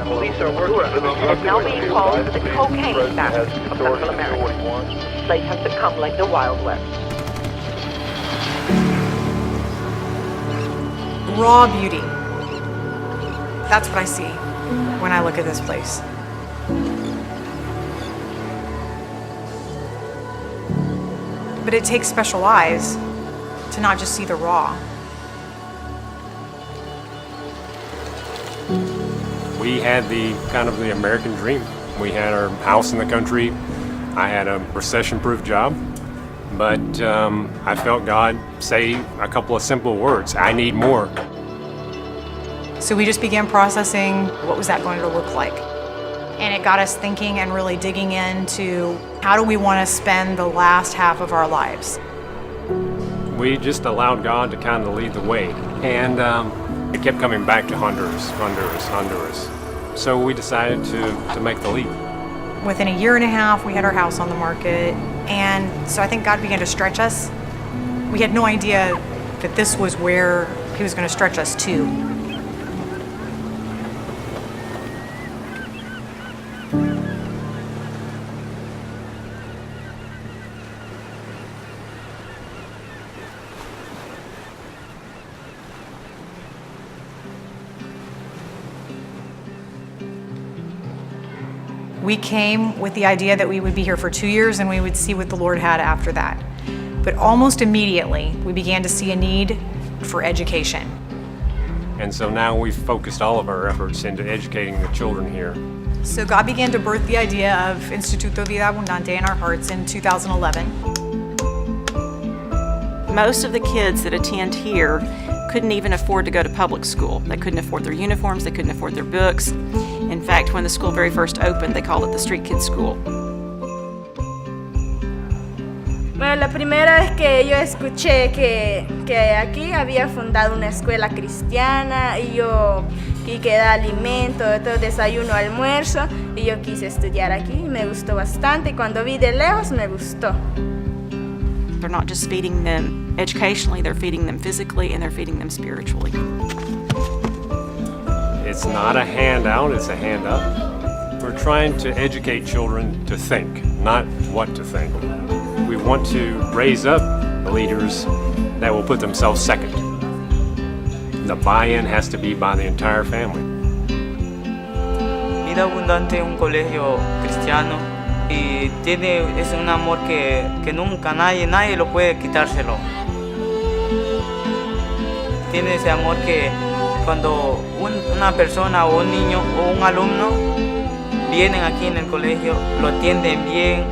Police are working. It is now being called the cocaine battle of Central America. Slaves have succumbed like the Wild West. Raw beauty. That's what I see when I look at this place. But it takes special eyes to not just see the raw. We had the kind of the American dream. We had our house in the country. I had a recession-proof job, but I felt God say a couple of simple words: I need more. So we just began processing what was that going to look like. And it got us thinking and really digging into how do we want to spend the last half of our lives. We just allowed God to kind of lead the way. And it kept coming back to Honduras. So we decided to make the leap. Within a year and a half, we had our house on the market. And so I think God began to stretch us. We had no idea that this was where He was going to stretch us to. We came with the idea that we would be here for 2 years and we would see what the Lord had after that. But almost immediately, we began to see a need for education. And so now we've focused all of our efforts into educating the children here. So God began to birth the idea of Instituto Vida Abundante in our hearts in 2011. Most of the kids that attend here couldn't even afford to go to public school. They couldn't afford their uniforms, they couldn't afford their books. In fact, when the school very first opened, they called it the Street Kids School. Bueno, la primera vez que yo escuché que aquí había fundado una escuela cristiana y que da alimento, todo desayuno, almuerzo, y yo quise estudiar aquí, me gustó bastante, y cuando vi de lejos me gustó. They're not just feeding them educationally, they're feeding them physically and they're feeding them spiritually. It's not a handout, it's a hand up. We're trying to educate children to think, not what to think. We want to raise up the leaders that will put themselves second. The buy-in has to be by the entire family. Vida Abundante es un colegio cristiano y es un amor que nunca nadie lo puede quitárselo. Tiene ese amor que cuando una persona o un niño o un alumno vienen aquí en el colegio, lo atienden bien.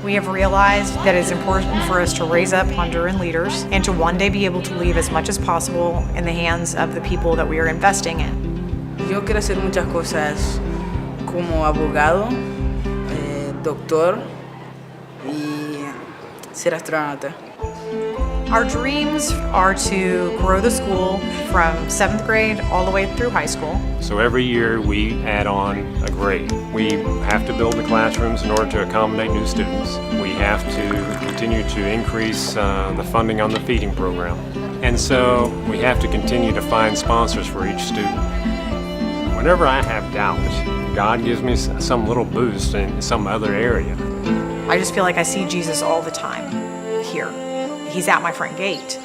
We have realized that it's important for us to raise up Honduran leaders and to one day be able to leave as much as possible in the hands of the people that we are investing in. Yo quiero hacer muchas cosas como abogado, doctor y ser astronauta. Our dreams are to grow the school from 7th grade all the way through high school. So every year we add on a grade. We have to build the classrooms in order to accommodate new students. We have to continue to increase the funding on the feeding program. And so we have to continue to find sponsors for each student. Whenever I have doubt, God gives me some little boost in some other area. I just feel like I see Jesus all the time here. He's at my front gate.